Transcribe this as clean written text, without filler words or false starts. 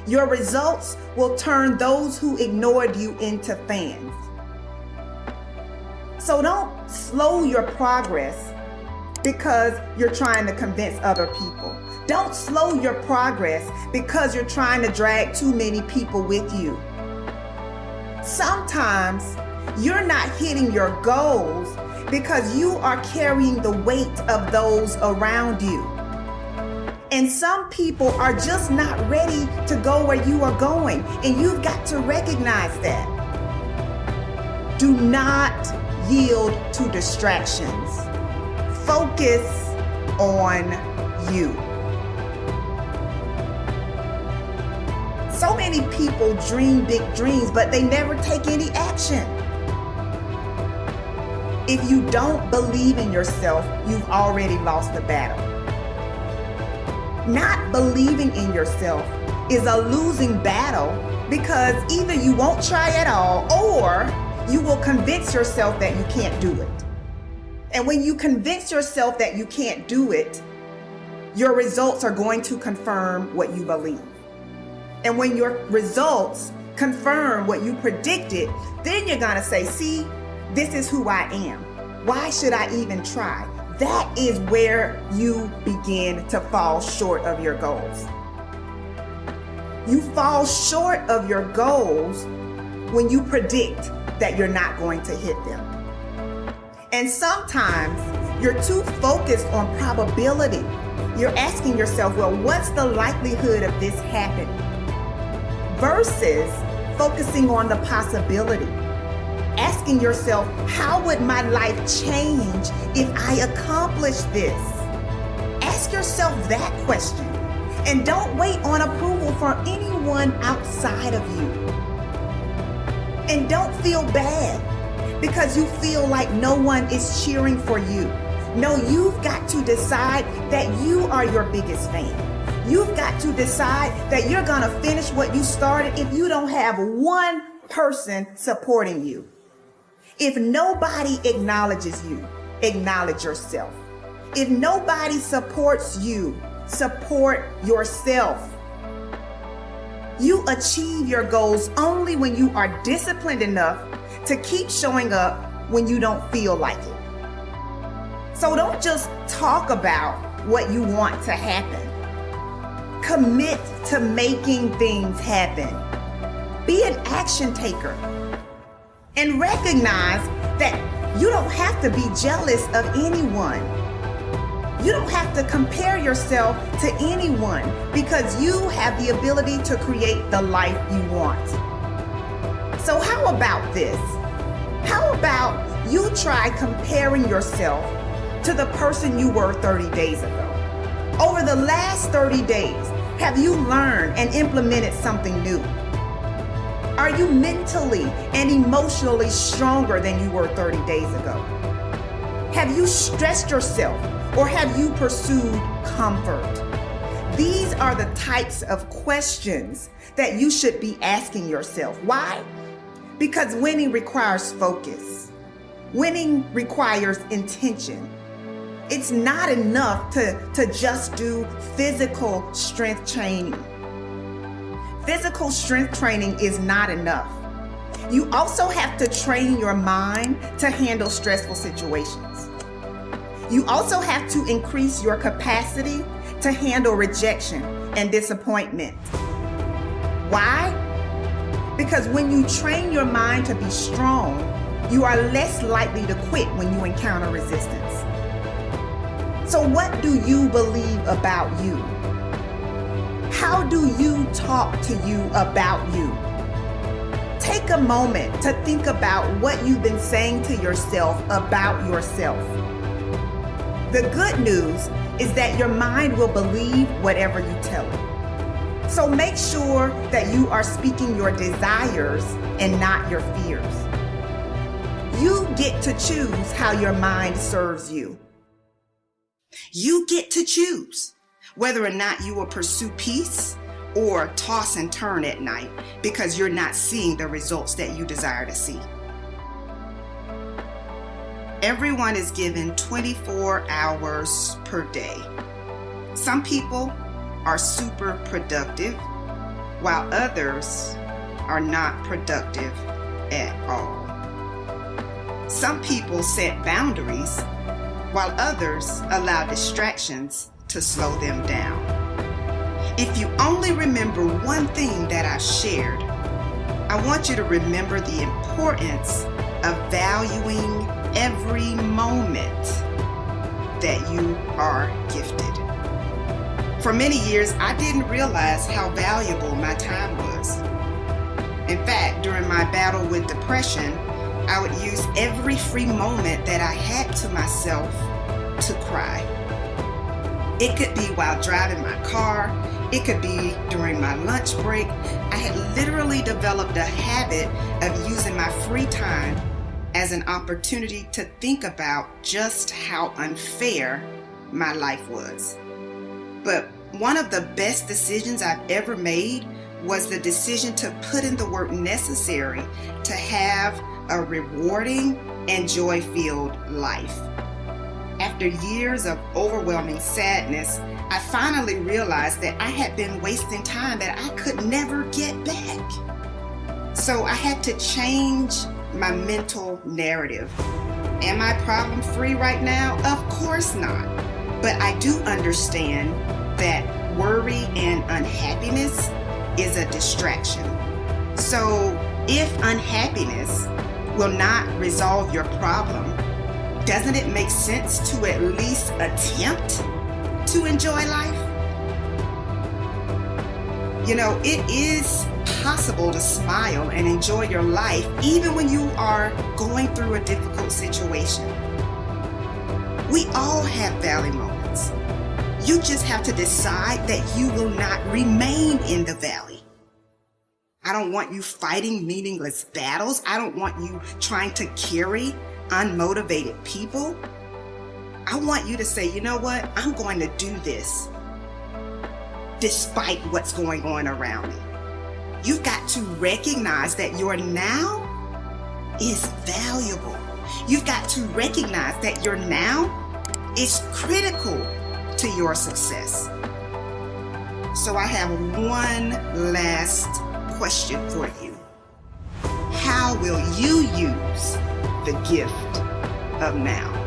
Your results will turn those who ignored you into fans. So don't slow your progress because you're trying to convince other people. Don't slow your progress because you're trying to drag too many people with you. Sometimes you're not hitting your goals because you are carrying the weight of those around you. And some people are just not ready to go where you are going, and you've got to recognize that. Do not yield to distractions. Focus on you. So many people dream big dreams, but they never take any action. If you don't believe in yourself, you've already lost the battle. Not believing in yourself is a losing battle because either you won't try at all or you will convince yourself that you can't do it. And when you convince yourself that you can't do it, your results are going to confirm what you believe. And when your results confirm what you predicted, then you're going to say, see, this is who I am. Why should I even try? That is where you begin to fall short of your goals. You fall short of your goals when you predict that you're not going to hit them. And sometimes you're too focused on probability. You're asking yourself, well, what's the likelihood of this happening? Versus focusing on the possibility. Asking yourself, how would my life change if I accomplish this? Ask yourself that question. And don't wait on approval from anyone outside of you. And don't feel bad because you feel like no one is cheering for you. No, you've got to decide that you are your biggest fan. You've got to decide that you're going to finish what you started if you don't have one person supporting you. If nobody acknowledges you, acknowledge yourself. If nobody supports you, support yourself. You achieve your goals only when you are disciplined enough to keep showing up when you don't feel like it. So don't just talk about what you want to happen. Commit to making things happen. Be an action taker. And recognize that you don't have to be jealous of anyone. You don't have to compare yourself to anyone because you have the ability to create the life you want. So how about this? How about you try comparing yourself to the person you were 30 days ago? Over the last 30 days, have you learned and implemented something new? Are you mentally and emotionally stronger than you were 30 days ago? Have you stressed yourself or have you pursued comfort? These are the types of questions that you should be asking yourself. Why? Because winning requires focus. Winning requires intention. It's not enough to just do physical strength training. Physical strength training is not enough. You also have to train your mind to handle stressful situations. You also have to increase your capacity to handle rejection and disappointment. Why? Because when you train your mind to be strong, you are less likely to quit when you encounter resistance. So what do you believe about you? How do you talk to you about you? Take a moment to think about what you've been saying to yourself about yourself. The good news is that your mind will believe whatever you tell it. So make sure that you are speaking your desires and not your fears. You get to choose how your mind serves you. You get to choose whether or not you will pursue peace or toss and turn at night because you're not seeing the results that you desire to see. Everyone is given 24 hours per day. Some people are super productive while others are not productive at all. Some people set boundaries while others allow distractions to slow them down. If you only remember one thing that I shared, I want you to remember the importance of valuing every moment that you are gifted. For many years, I didn't realize how valuable my time was. In fact, during my battle with depression, I would use every free moment that I had to myself to cry. It could be while driving my car. It could be during my lunch break. I had literally developed a habit of using my free time as an opportunity to think about just how unfair my life was. But one of the best decisions I've ever made was the decision to put in the work necessary to have a rewarding and joy-filled life. After years of overwhelming sadness, I finally realized that I had been wasting time that I could never get back. So I had to change my mental narrative. Am I problem-free right now? Of course not. But I do understand that worry and unhappiness is a distraction. So if unhappiness will not resolve your problem, doesn't it make sense to at least attempt to enjoy life? You know, it is possible to smile and enjoy your life even when you are going through a difficult situation. We all have valley moments. You just have to decide that you will not remain in the valley. I don't want you fighting meaningless battles. I don't want you trying to carry unmotivated people. I want you to say, you know what? I'm going to do this despite what's going on around me. You've got to recognize that your now is valuable. You've got to recognize that your now is critical to your success. So I have one last question for you. How will you use the gift of now?